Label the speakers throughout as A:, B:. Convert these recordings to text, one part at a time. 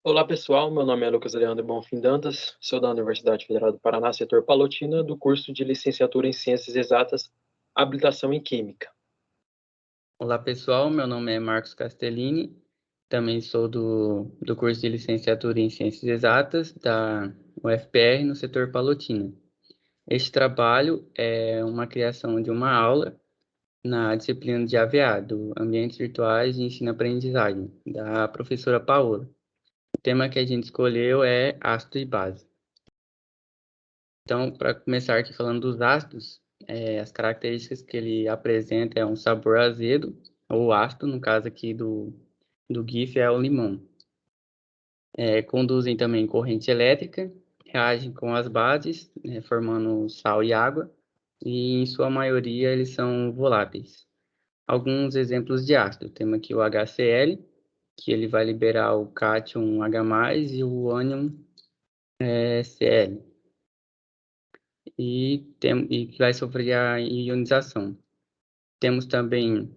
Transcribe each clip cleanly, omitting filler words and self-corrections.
A: Olá pessoal, meu nome é Lucas Leandro Bonfim Dantas, sou da Universidade Federal do Paraná, setor Palotina, do curso de Licenciatura em Ciências Exatas, Habilitação em Química.
B: Olá pessoal, meu nome é Marcos Castellini, também sou do curso de Licenciatura em Ciências Exatas da UFPR no setor Palotina. Este trabalho é uma criação de uma aula na disciplina de AVA, do Ambientes Virtuais de Ensino-Aprendizagem, da professora Paola. O tema que a gente escolheu é ácido e base. Então, para começar aqui falando dos ácidos, as características que ele apresenta é um sabor azedo, ou ácido, no caso aqui do GIF é o limão. Conduzem também corrente elétrica, reagem com as bases, formando sal e água, e em sua maioria eles são voláteis. Alguns exemplos de ácido, temos aqui o HCl, que ele vai liberar o cátion H+, e o ânion Cl, e que vai sofrer a ionização. Temos também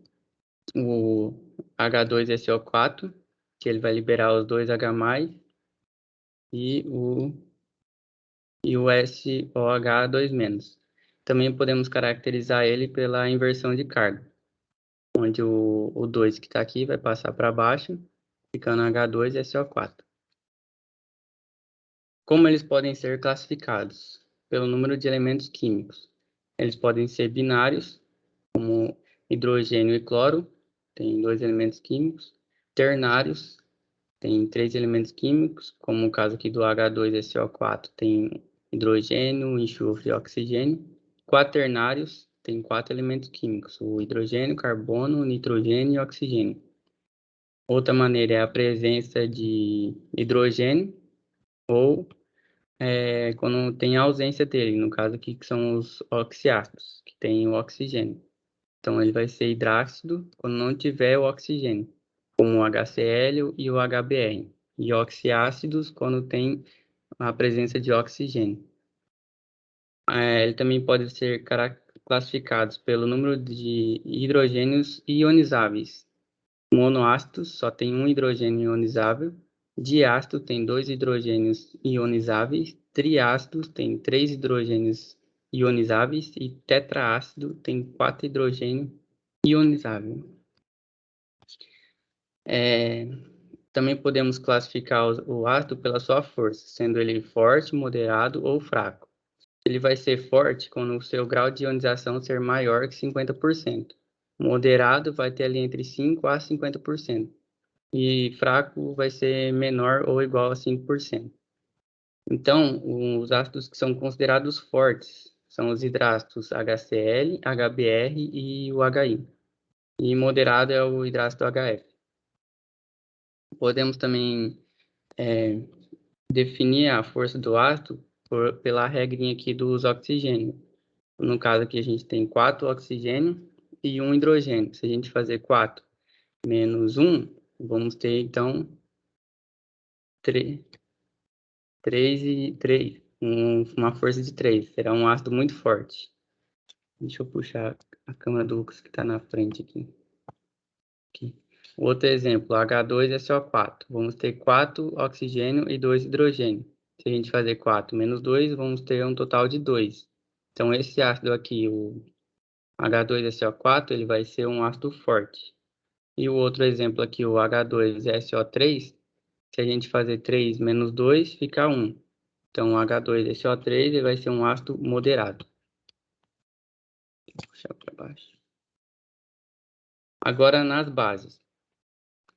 B: o H2SO4, que ele vai liberar os dois H+, e o SOH2-. Também podemos caracterizar ele pela inversão de carga, onde o 2 que está aqui vai passar para baixo, ficando H2SO4. Como eles podem ser classificados? Pelo número de elementos químicos. Eles podem ser binários, como hidrogênio e cloro, tem 2 elementos químicos. Ternários, tem 3 elementos químicos, como o caso aqui do H2SO4, tem hidrogênio, enxofre e oxigênio. Quaternários, tem 4 elementos químicos, o hidrogênio, carbono, nitrogênio e oxigênio. Outra maneira é a presença de hidrogênio, ou quando tem a ausência dele, no caso aqui que são os oxiácidos, que tem o oxigênio. Então ele vai ser hidráxido quando não tiver o oxigênio, como o HCl e o HBr. E oxiácidos quando tem a presença de oxigênio. Ele também pode ser classificados pelo número de hidrogênios ionizáveis. Monoácidos só tem um hidrogênio ionizável. Diácido tem 2 hidrogênios ionizáveis. Triácidos tem 3 hidrogênios ionizáveis. E tetraácido tem 4 hidrogênios ionizáveis. Também podemos classificar o ácido pela sua força, sendo ele forte, moderado ou fraco. Ele vai ser forte quando o seu grau de ionização ser maior que 50%. Moderado vai ter ali entre 5% a 50%. E fraco vai ser menor ou igual a 5%. Então, os ácidos que são considerados fortes são os hidrácidos HCl, HBr e o HI. E moderado é o hidrácido HF. Podemos também definir a força do ácido pela regrinha aqui dos oxigênios. No caso aqui a gente tem 4 oxigênio e 1 hidrogênio. Se a gente fazer 4 menos 1, vamos ter então 3 e 3, uma força de 3. Será um ácido muito forte. Deixa eu puxar a câmera do Lucas que está na frente aqui. Outro exemplo, H2SO4. Vamos ter 4 oxigênio e 2 hidrogênio. Se a gente fazer 4 menos 2, vamos ter um total de 2. Então, esse ácido aqui, o H2SO4, ele vai ser um ácido forte. E o outro exemplo aqui, o H2SO3, se a gente fazer 3 menos 2, fica 1. Então, o H2SO3 ele vai ser um ácido moderado. Vou puxar para baixo. Agora, nas bases.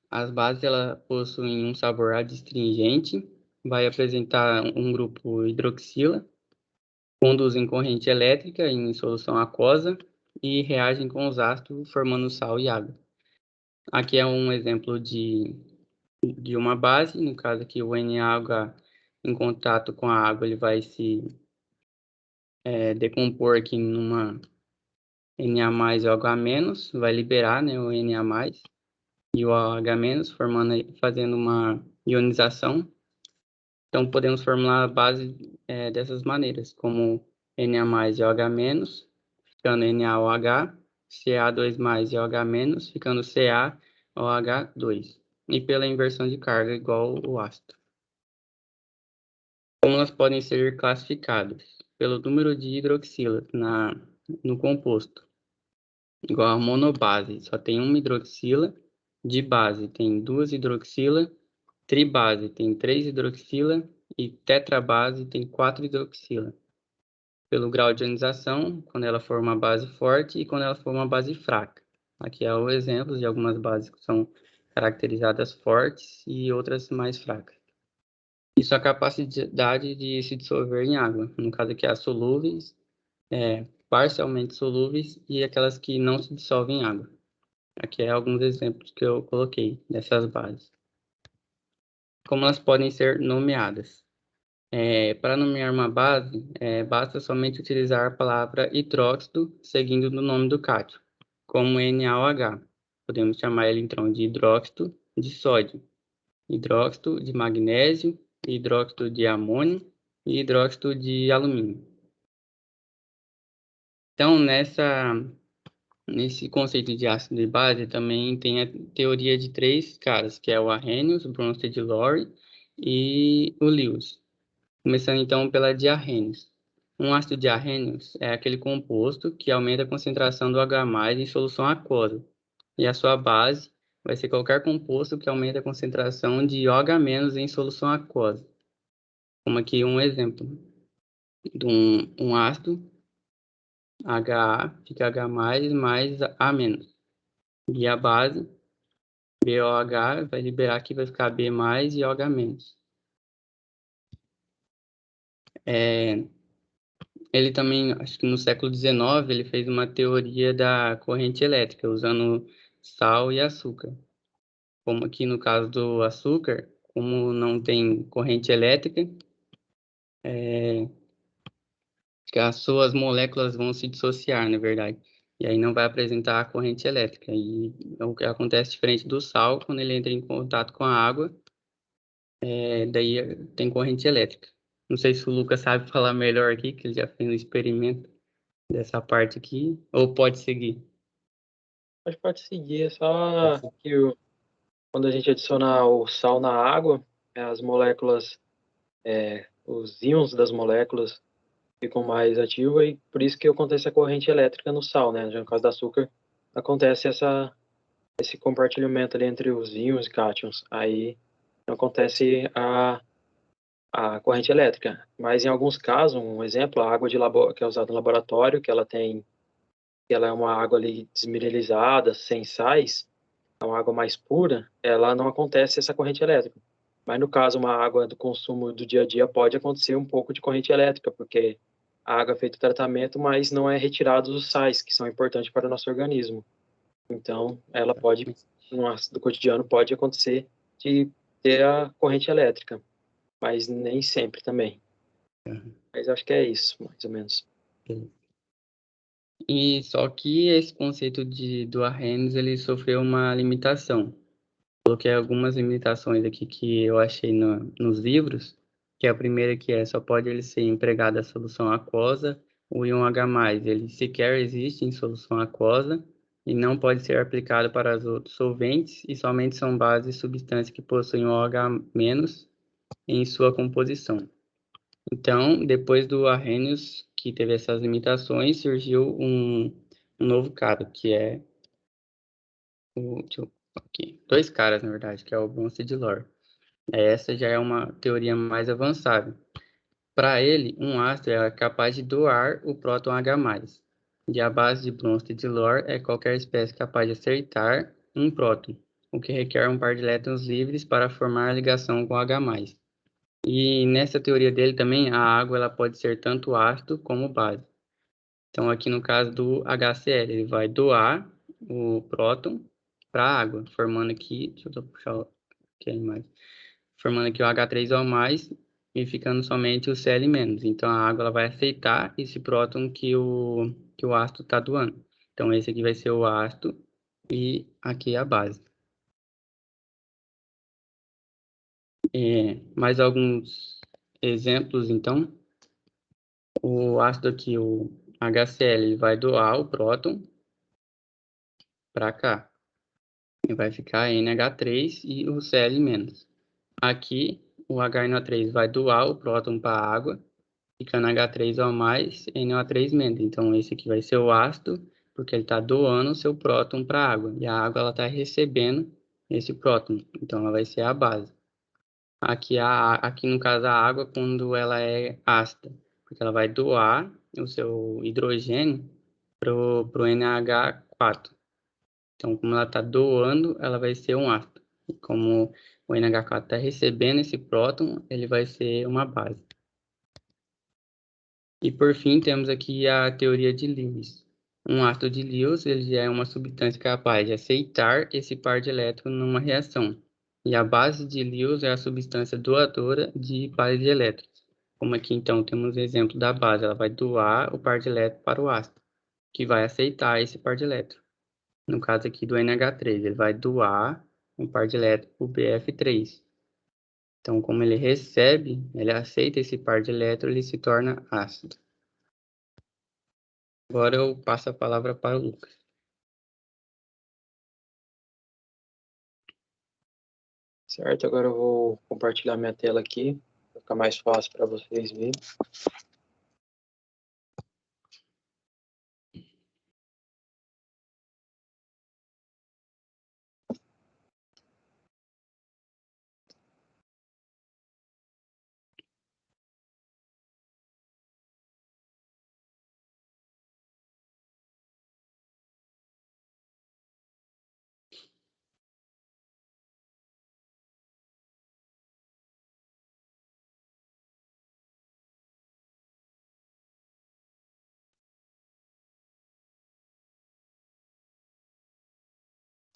B: As bases elas possuem um sabor adstringente, vai apresentar um grupo hidroxila, conduzem corrente elétrica em solução aquosa e reagem com os ácidos formando sal e água. Aqui é um exemplo de uma base, no caso aqui o NaOH em contato com a água ele vai se decompor aqui numa Na+ e OH-, vai liberar, né, o Na+ e o OH-, fazendo uma ionização. Então, podemos formular a base dessas maneiras, como Na+ e OH-, ficando NaOH, Ca2+ e OH-, ficando CaOH2. E pela inversão de carga, igual o ácido. Como elas podem ser classificadas? Pelo número de hidroxilas no composto. Igual a monobase, só tem uma hidroxila. Dibase tem 2 hidroxila. Tribase tem 3 hidroxila. E tetrabase tem 4 hidroxila. Pelo grau de ionização, quando ela for uma base forte e quando ela for uma base fraca. Aqui é o exemplo de algumas bases que são caracterizadas fortes e outras mais fracas. E sua capacidade de se dissolver em água. No caso aqui, as solúveis, parcialmente solúveis e aquelas que não se dissolvem em água. Aqui é alguns exemplos que eu coloquei dessas bases. Como elas podem ser nomeadas? Para nomear uma base, basta somente utilizar a palavra hidróxido seguindo no nome do cátion, como NaOH. Podemos chamar ele então de hidróxido de sódio, hidróxido de magnésio, hidróxido de amônio e hidróxido de alumínio. Então, nesse conceito de ácido e base, também tem a teoria de 3 caras, que é o Arrhenius, o Bronsted Lowry e o Lewis. Começando então pela de Arrhenius. Um ácido de Arrhenius é aquele composto que aumenta a concentração do H+ em solução aquosa. E a sua base vai ser qualquer composto que aumenta a concentração de OH- em solução aquosa. Como aqui um exemplo de um ácido, HA fica H+, mais A-. E a base, BOH, vai liberar aqui, vai ficar B+, e OH-. Ele também, acho que no século XIX, ele fez uma teoria da corrente elétrica, usando sal e açúcar. Como aqui no caso do açúcar, como não tem corrente elétrica, que as suas moléculas vão se dissociar, na verdade. E aí não vai apresentar a corrente elétrica. E o que acontece diferente do sal, quando ele entra em contato com a água, daí tem corrente elétrica. Não sei se o Lucas sabe falar melhor aqui, que ele já fez um experimento dessa parte aqui, ou pode seguir.
A: Mas pode seguir, é só que quando a gente adiciona o sal na água, as moléculas, os íons das moléculas ficam mais ativos e por isso que acontece a corrente elétrica no sal, né? Já no caso do açúcar, acontece esse compartilhamento ali entre os íons e cátions. Aí acontece a corrente elétrica. Mas em alguns casos, um exemplo, a água que é usada no laboratório, que ela é uma água ali desmineralizada, sem sais, é uma água mais pura, ela não acontece essa corrente elétrica. Mas no caso, uma água do consumo do dia a dia pode acontecer um pouco de corrente elétrica, porque a água é feita o tratamento, mas não é retirado os sais, que são importantes para o nosso organismo. Então, ela pode, no cotidiano, pode acontecer de ter a corrente elétrica, mas nem sempre também. Mas acho que é isso, mais ou menos.
B: E só que esse conceito do Arrhenius, ele sofreu uma limitação. Coloquei algumas limitações aqui que eu achei nos livros, que a primeira que só pode ele ser empregado a solução aquosa, o íon H+, ele sequer existe em solução aquosa e não pode ser aplicado para os outros solventes e somente são bases e substâncias que possuem OH- em sua composição. Então, depois do Arrhenius, que teve essas limitações, surgiu um novo cara, que é aqui, 2 caras, na verdade, que é o Bronsted e Lowry. Essa já é uma teoria mais avançada. Para ele, um ácido é capaz de doar o próton H+. E a base de Bronsted e Lowry é qualquer espécie capaz de acertar um próton, o que requer um par de elétrons livres para formar a ligação com H+. E nessa teoria dele também, a água ela pode ser tanto ácido como base. Então, aqui no caso do HCl, ele vai doar o próton para a água, formando aqui, deixa eu só puxar aqui a imagem, formando aqui o H3O+, e ficando somente o Cl-. Então, a água ela vai aceitar esse próton que o ácido está doando. Então, esse aqui vai ser o ácido e aqui a base. Mais alguns exemplos, então. O ácido aqui, o HCl, ele vai doar o próton para cá. E vai ficar NH3 e o Cl-. Aqui o HNO3 vai doar o próton para a água, ficando H3O mais, NO3 menos. Então, esse aqui vai ser o ácido, porque ele está doando o seu próton para a água. E a água está recebendo esse próton. Então, ela vai ser a base. Aqui, no caso, a água, quando ela é ácida, porque ela vai doar o seu hidrogênio para o NH4. Então, como ela está doando, ela vai ser um ácido. E como o NH4 está recebendo esse próton, ele vai ser uma base. E por fim, temos aqui a teoria de Lewis. Um ácido de Lewis, ele é uma substância capaz de aceitar esse par de elétrons numa reação. E a base de Lewis é a substância doadora de pares de elétrons. Como aqui, então, temos o exemplo da base. Ela vai doar o par de elétrons para o ácido, que vai aceitar esse par de elétrons. No caso aqui do NH3, ele vai doar um par de elétrons para o BF3. Então, como ele recebe, ele aceita esse par de elétrons, ele se torna ácido. Agora eu passo a palavra para o Lucas.
A: Certo, agora eu vou compartilhar minha tela aqui, para ficar mais fácil para vocês verem.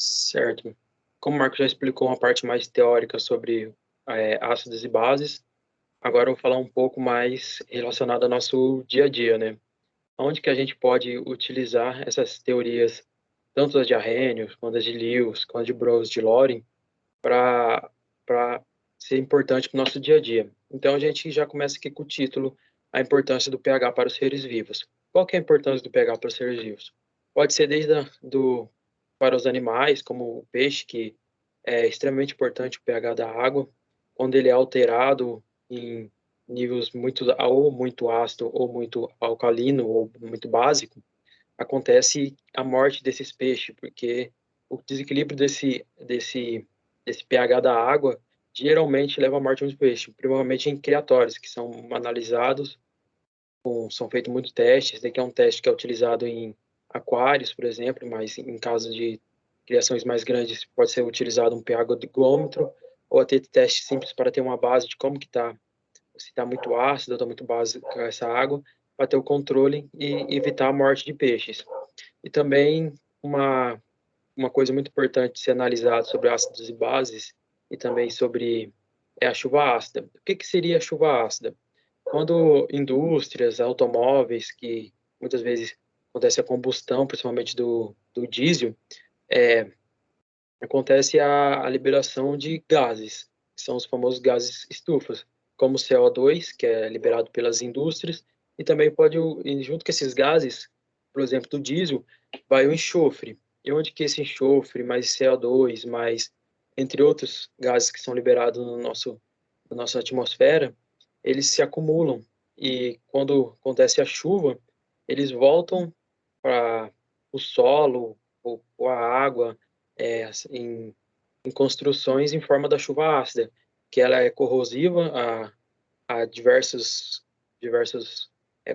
A: Certo. Como o Marco já explicou uma parte mais teórica sobre ácidos e bases, agora eu vou falar um pouco mais relacionado ao nosso dia a dia, né? Onde que a gente pode utilizar essas teorias, tanto as de Arrhenius, quanto as de Lewis, quanto as de Bose, de Loren, para ser importante para o nosso dia a dia. Então, a gente já começa aqui com o título, a importância do pH para os seres vivos. Qual que é a importância do pH para os seres vivos? Pode ser desde para os animais, como o peixe, que é extremamente importante o pH da água, quando ele é alterado em níveis ou muito ácido, ou muito alcalino, ou muito básico, acontece a morte desses peixes, porque o desequilíbrio desse pH da água geralmente leva à morte dos peixes, provavelmente em criatórios, que são analisados, são feitos muitos testes. Esse daqui é um teste que é utilizado em aquários, por exemplo, mas em caso de criações mais grandes pode ser utilizado um pH higrômetro, ou até teste simples para ter uma base de como que está, se está muito ácido ou está muito básica essa água, para ter o controle e evitar a morte de peixes. E também uma coisa muito importante de ser analisado sobre ácidos e bases e também sobre a chuva ácida. O que seria a chuva ácida? Quando indústrias, automóveis, que muitas vezes acontece a combustão, principalmente do diesel, acontece a liberação de gases, que são os famosos gases estufas, como o CO2, que é liberado pelas indústrias, e também pode, junto com esses gases, por exemplo, do diesel, vai o enxofre. E onde que esse enxofre, mais CO2, mais, entre outros gases que são liberados na nossa atmosfera, eles se acumulam. E quando acontece a chuva, eles voltam para o solo, ou a água, em construções em forma da chuva ácida, que ela é corrosiva a diversas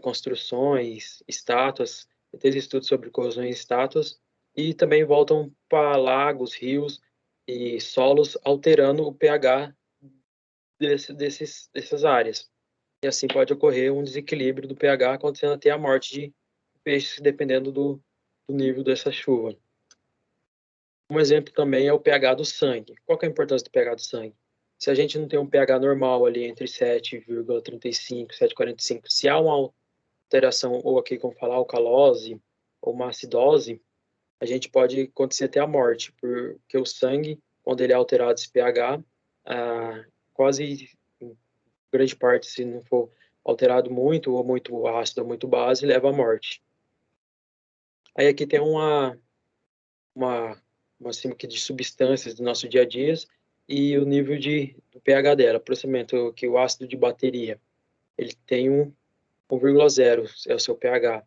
A: construções, estátuas. Tem estudos sobre corrosões de estátuas, e também voltam para lagos, rios e solos, alterando o pH dessas áreas. E assim pode ocorrer um desequilíbrio do pH, acontecendo até a morte de peixes, dependendo do nível dessa chuva. Um exemplo também é o pH do sangue. Qual que é a importância do pH do sangue? Se a gente não tem um pH normal ali entre 7,35 e 7,45, se há uma alteração, ou aqui como falar, alcalose, ou uma acidose, a gente pode acontecer até a morte, porque o sangue, quando ele é alterado esse pH, quase em grande parte, se não for alterado muito, ou muito ácido, ou muito base, leva à morte. Aí aqui tem uma assim, de substâncias do nosso dia a dia, e o nível do pH dela. Por exemplo, que o ácido de bateria, ele tem 1,0, é o seu pH.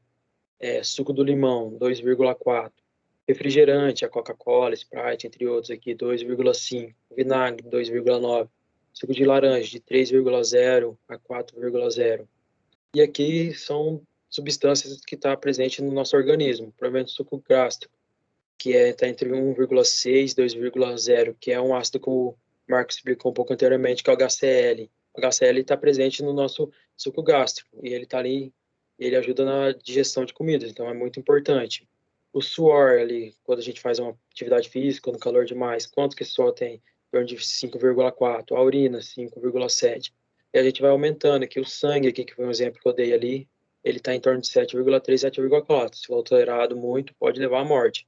A: Suco do limão, 2,4. Refrigerante, a Coca-Cola, Sprite, entre outros aqui, 2,5. Vinagre, 2,9. Suco de laranja, de 3,0 a 4,0. E aqui são substâncias que estão presentes no nosso organismo, provavelmente suco gástrico, que está entre 1,6 e 2,0, que é um ácido que o Marcos explicou um pouco anteriormente, que é o HCl. O HCl está presente no nosso suco gástrico, e ele está ali, ele ajuda na digestão de comidas, então é muito importante. O suor ali, quando a gente faz uma atividade física, no calor demais, quanto que esse suor tem? Em torno de 5,4. A urina, 5,7. E a gente vai aumentando aqui. O sangue aqui, que foi um exemplo que eu dei ali, ele está em torno de 7,3, 7,4. Se for alterado muito, pode levar à morte.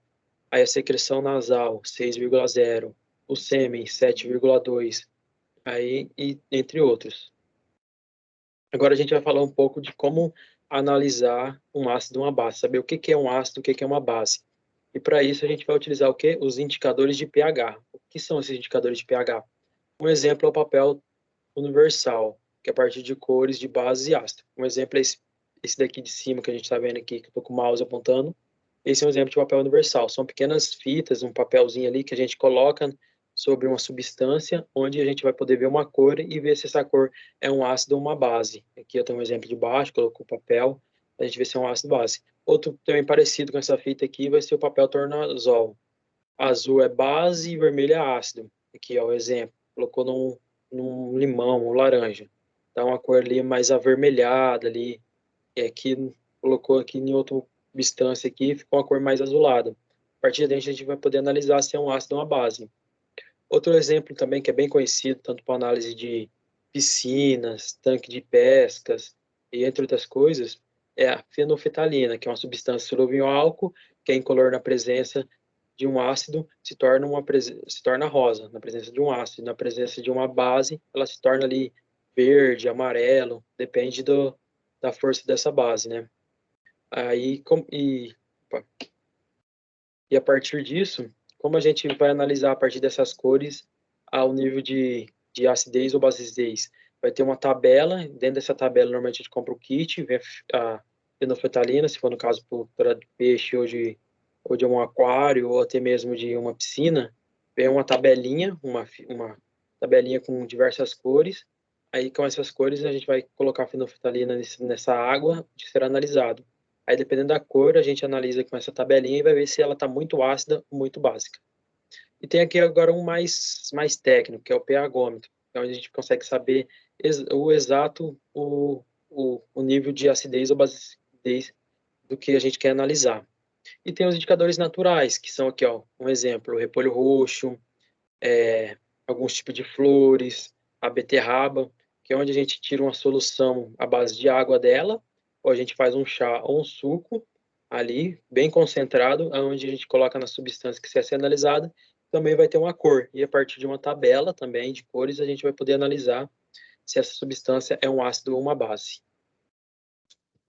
A: Aí a secreção nasal, 6,0. O sêmen, 7,2. Aí, e entre outros. Agora a gente vai falar um pouco de como analisar um ácido e uma base, saber o que que é um ácido, o que que é uma base. E para isso a gente vai utilizar o quê? Os indicadores de pH. O que são esses indicadores de pH? Um exemplo é o papel universal, que é a partir de cores de base e ácido. Um exemplo é esse daqui de cima que a gente está vendo aqui, que eu estou com o mouse apontando. Esse é um exemplo de papel universal. São pequenas fitas, um papelzinho ali que a gente coloca sobre uma substância, onde a gente vai poder ver uma cor e ver se essa cor é um ácido ou uma base. Aqui eu tenho um exemplo de baixo, colocou o papel, a gente vê se é um ácido base. Outro também parecido com essa fita aqui vai ser o papel tornasol. Azul é base e vermelho é ácido. Aqui, ó, o exemplo. Colocou num limão ou laranja. Dá uma cor ali mais avermelhada ali. E aqui colocou aqui em outra substância aqui, ficou uma cor mais azulada. A partir daí a gente vai poder analisar se é um ácido ou uma base. Outro exemplo também que é bem conhecido, tanto para análise de piscinas, tanque de pescas e entre outras coisas, é a fenolfetalina, que é uma substância solúvel em álcool, que é incolor na presença de um ácido, se torna rosa, na presença de um ácido. Na presença de uma base, ela se torna ali verde, amarelo, depende da força dessa base, né? Aí, opa. E a partir disso, como a gente vai analisar a partir dessas cores ao nível de acidez ou basicez? Vai ter uma tabela, dentro dessa tabela normalmente a gente compra o kit, vem a fenolfetalina, se for no caso para peixe ou de um aquário ou até mesmo de uma piscina, vem uma tabelinha, uma tabelinha com diversas cores, aí com essas cores a gente vai colocar a fenolfetalina nessa água de ser analisado. Aí, dependendo da cor, a gente analisa com essa tabelinha e vai ver se ela está muito ácida ou muito básica. E tem aqui agora um mais técnico, que é o pH-ômetro, onde a gente consegue saber o exato o nível de acidez ou basicidez do que a gente quer analisar. E tem os indicadores naturais, que são aqui, ó, um exemplo, o repolho roxo, alguns tipos de flores, a beterraba, que é onde a gente tira uma solução à base de água dela, ou a gente faz um chá ou um suco ali, bem concentrado, onde a gente coloca na substância que vai ser analisada, também vai ter uma cor. E a partir de uma tabela também de cores, a gente vai poder analisar se essa substância é um ácido ou uma base.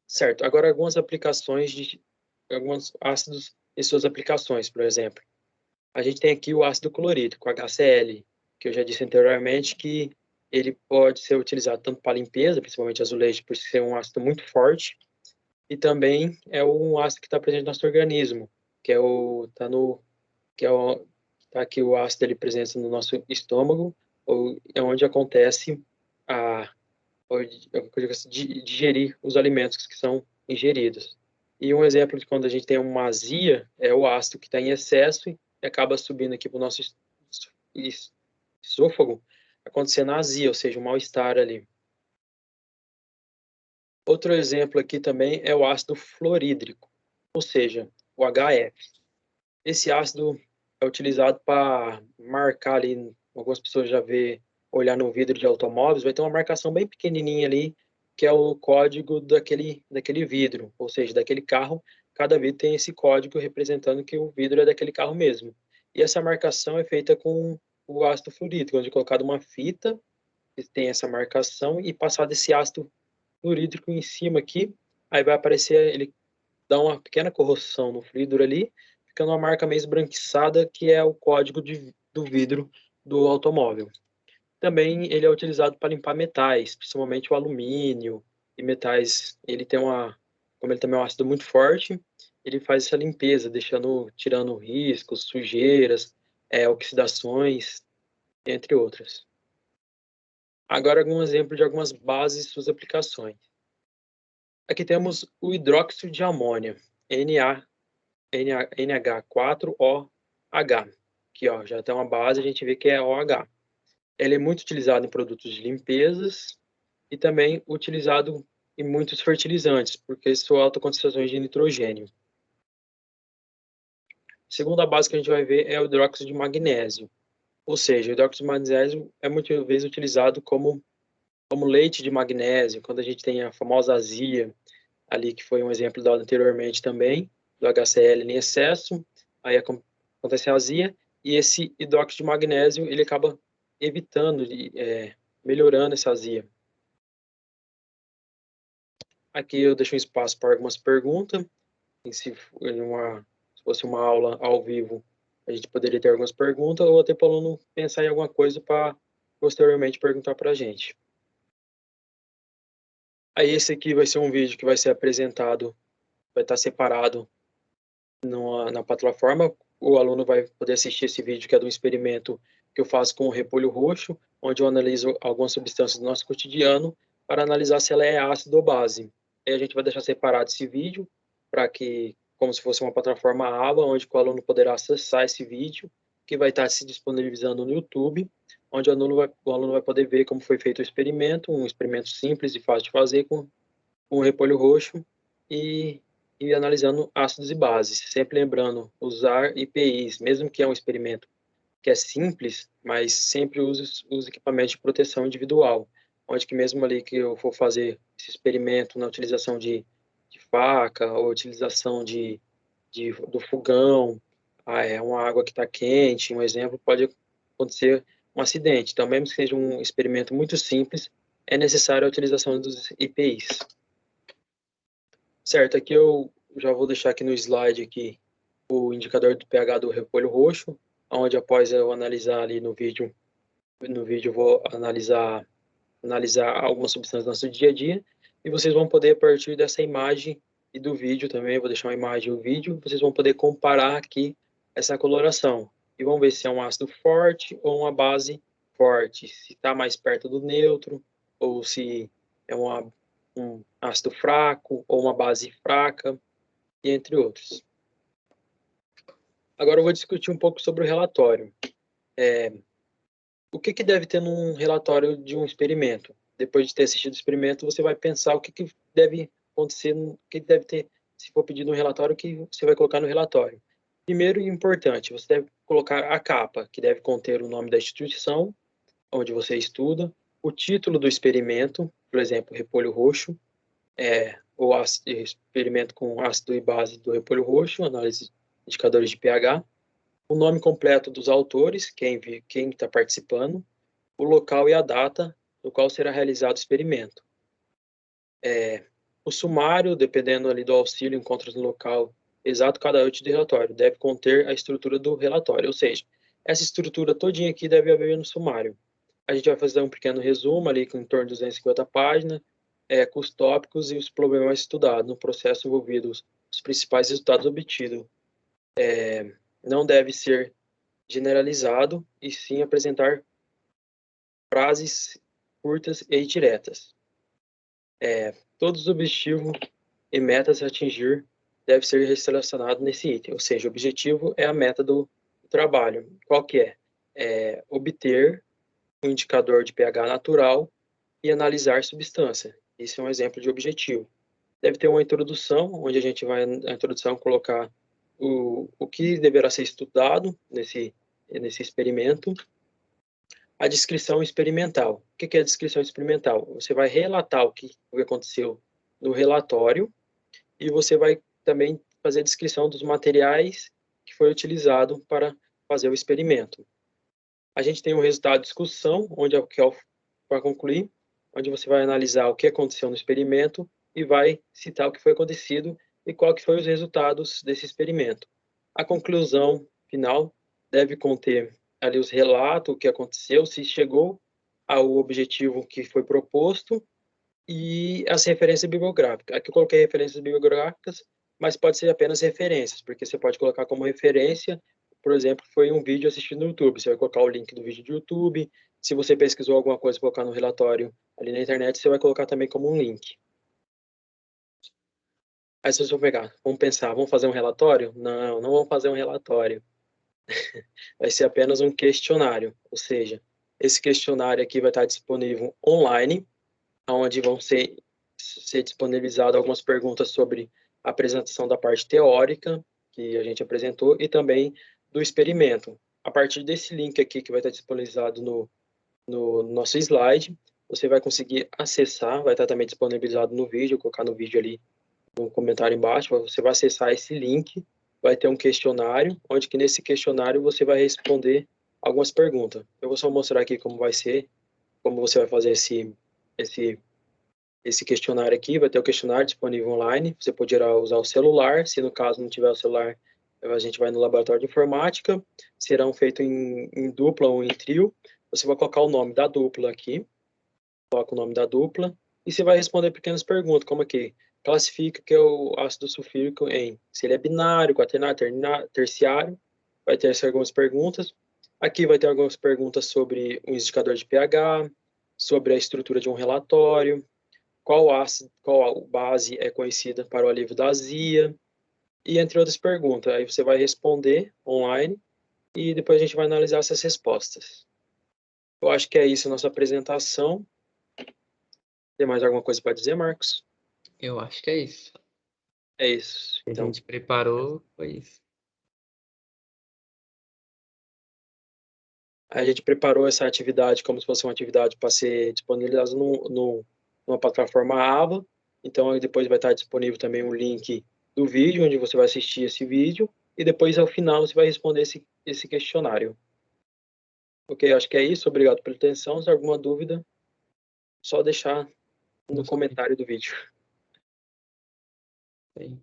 A: Certo, agora algumas aplicações de alguns ácidos e suas aplicações, por exemplo. A gente tem aqui o ácido clorídrico, HCl, que eu já disse anteriormente que ele pode ser utilizado tanto para limpeza, principalmente azulejo, por ser um ácido muito forte, e também é um ácido que está presente no nosso organismo, que é o tá no que é o tá aqui o ácido ele presente no nosso estômago, ou é onde acontece a digerir os alimentos que são ingeridos. E um exemplo de quando a gente tem uma azia é o ácido que está em excesso e acaba subindo aqui para o nosso esôfago, acontecendo a azia, ou seja, um mal-estar ali. Outro exemplo aqui também é o ácido fluorídrico, ou seja, o HF. Esse ácido é utilizado para marcar ali, algumas pessoas já vê, olhar no vidro de automóveis, vai ter uma marcação bem pequenininha ali, que é o código daquele vidro, ou seja, daquele carro, cada vidro tem esse código representando que o vidro é daquele carro mesmo. E essa marcação é feita com o ácido fluorídrico, onde é colocado uma fita, que tem essa marcação, e passado esse ácido fluorídrico em cima aqui, aí vai aparecer, ele dá uma pequena corrosão no vidro ali, ficando uma marca meio esbranquiçada, que é o código do vidro do automóvel. Também ele é utilizado para limpar metais, principalmente o alumínio e metais. Como ele também é um ácido muito forte, ele faz essa limpeza, tirando riscos, sujeiras, oxidações, entre outras. Agora, algum exemplo de algumas bases e suas aplicações. Aqui temos o hidróxido de amônia, NH4OH. Aqui, ó, já tem uma base, a gente vê que é OH. Ele é muito utilizado em produtos de limpezas e também utilizado em muitos fertilizantes, porque sua alta concentração de nitrogênio. A segunda base que a gente vai ver é o hidróxido de magnésio. Ou seja, o hidróxido de magnésio é muitas vezes utilizado como leite de magnésio, quando a gente tem a famosa azia, ali que foi um exemplo dado anteriormente também, do HCl em excesso, aí acontece a azia, e esse hidróxido de magnésio, ele acaba evitando, melhorando essa azia. Aqui eu deixo um espaço para algumas perguntas, se fosse uma aula ao vivo, a gente poderia ter algumas perguntas, ou até para o aluno pensar em alguma coisa para posteriormente perguntar para a gente. Aí esse aqui vai ser um vídeo que vai ser apresentado, vai estar separado na plataforma. O aluno vai poder assistir esse vídeo, que é do experimento que eu faço com o repolho roxo, onde eu analiso algumas substâncias do nosso cotidiano para analisar se ela é ácido ou base. Aí a gente vai deixar separado esse vídeo para que, como se fosse uma plataforma aba, onde o aluno poderá acessar esse vídeo, que vai estar se disponibilizando no YouTube, onde o aluno vai poder ver como foi feito o experimento, um experimento simples e fácil de fazer com o repolho roxo e analisando ácidos e bases, sempre lembrando usar EPIs, mesmo que é um experimento que é simples, mas sempre use os equipamentos de proteção individual, onde que mesmo ali que eu for fazer esse experimento na utilização de faca ou utilização do fogão, uma água que está quente, um exemplo, pode acontecer um acidente. Então, mesmo que seja um experimento muito simples, é necessária a utilização dos EPIs. Certo, aqui eu já vou deixar aqui no slide aqui o indicador do pH do repolho roxo, onde após eu analisar ali no vídeo eu vou analisar algumas substâncias do nosso dia a dia, e vocês vão poder, a partir dessa imagem e do vídeo também, eu vou deixar uma imagem e um vídeo, vocês vão poder comparar aqui essa coloração, e vão ver se é um ácido forte ou uma base forte, se está mais perto do neutro, ou se é um ácido fraco ou uma base fraca, e entre outros. Agora eu vou discutir um pouco sobre o relatório. O que deve ter num relatório de um experimento? Depois de ter assistido o experimento, você vai pensar o que deve acontecer, o que deve ter, se for pedido um relatório, o que você vai colocar no relatório. Primeiro e importante, você deve colocar a capa, que deve conter o nome da instituição onde você estuda, o título do experimento, por exemplo, repolho roxo, ou experimento com ácido e base do repolho roxo, análise de indicadores de pH, o nome completo dos autores, quem está participando, o local e a data no qual será realizado o experimento. O sumário, dependendo ali do auxílio, encontra no local exato cada item de relatório, deve conter a estrutura do relatório, ou seja, essa estrutura todinha aqui deve haver no sumário. A gente vai fazer um pequeno resumo ali com em torno de 250 páginas, com os tópicos e os problemas estudados no processo envolvidos, os principais resultados obtidos. Não deve ser generalizado e sim apresentar frases curtas e diretas. Todos os objetivos e metas a atingir devem ser relacionados nesse item, ou seja, o objetivo é a meta do trabalho. Qual que é? Obter um indicador de pH natural e analisar substância. Esse é um exemplo de objetivo. Deve ter uma introdução, onde a gente vai, na introdução, colocar o que deverá ser estudado nesse experimento. A descrição experimental. O que é a descrição experimental? Você vai relatar o que aconteceu no relatório e você vai também fazer a descrição dos materiais que foi utilizado para fazer o experimento. A gente tem o resultado de discussão, onde para concluir, onde você vai analisar o que aconteceu no experimento e vai citar o que foi acontecido e qual que foi os resultados desse experimento. A conclusão final deve conter ali os relatos, o que aconteceu, se chegou ao objetivo que foi proposto, e as referências bibliográficas. Aqui eu coloquei referências bibliográficas, mas pode ser apenas referências, porque você pode colocar como referência, por exemplo, foi um vídeo assistido no YouTube, você vai colocar o link do vídeo do YouTube, se você pesquisou alguma coisa, colocar no relatório ali na internet, você vai colocar também como um link. Aí vocês vão pegar, vamos pensar, vamos fazer um relatório? Não, não vamos fazer um relatório. Vai ser apenas um questionário, ou seja, esse questionário aqui vai estar disponível online, onde vão ser disponibilizadas algumas perguntas sobre a apresentação da parte teórica que a gente apresentou e também do experimento. A partir desse link aqui que vai estar disponibilizado no nosso slide, você vai conseguir acessar, vai estar também disponibilizado no vídeo, vou colocar no vídeo ali no comentário embaixo, você vai acessar esse link, vai ter um questionário, onde que nesse questionário você vai responder algumas perguntas. Eu vou só mostrar aqui como vai ser, como você vai fazer esse questionário aqui, vai ter o questionário disponível online, você poderá usar o celular, se no caso não tiver o celular, a gente vai no laboratório de informática, serão feitos em dupla ou em trio, você vai colocar o nome da dupla aqui, coloca o nome da dupla, e você vai responder pequenas perguntas, como aqui, classifica que é o ácido sulfúrico em, se ele é binário, quaternário, terciário, vai ter algumas perguntas, aqui vai ter algumas perguntas sobre um indicador de pH, sobre a estrutura de um relatório, qual base é conhecida para o alívio da azia, e entre outras perguntas. Aí você vai responder online e depois a gente vai analisar essas respostas. Eu acho que é isso a nossa apresentação. Tem mais alguma coisa para dizer, Marcos?
B: Eu acho que é isso.
A: É isso.
B: O que a
A: Então,
B: gente preparou foi isso.
A: a gente preparou essa atividade como se fosse uma atividade para ser disponibilizada numa plataforma Ava. Então, aí depois vai estar disponível também um link do vídeo, onde você vai assistir esse vídeo. E depois, ao final, você vai responder esse questionário. Ok, acho que é isso. Obrigado pela atenção. Se alguma dúvida, só deixar no comentário do vídeo.
B: Sim.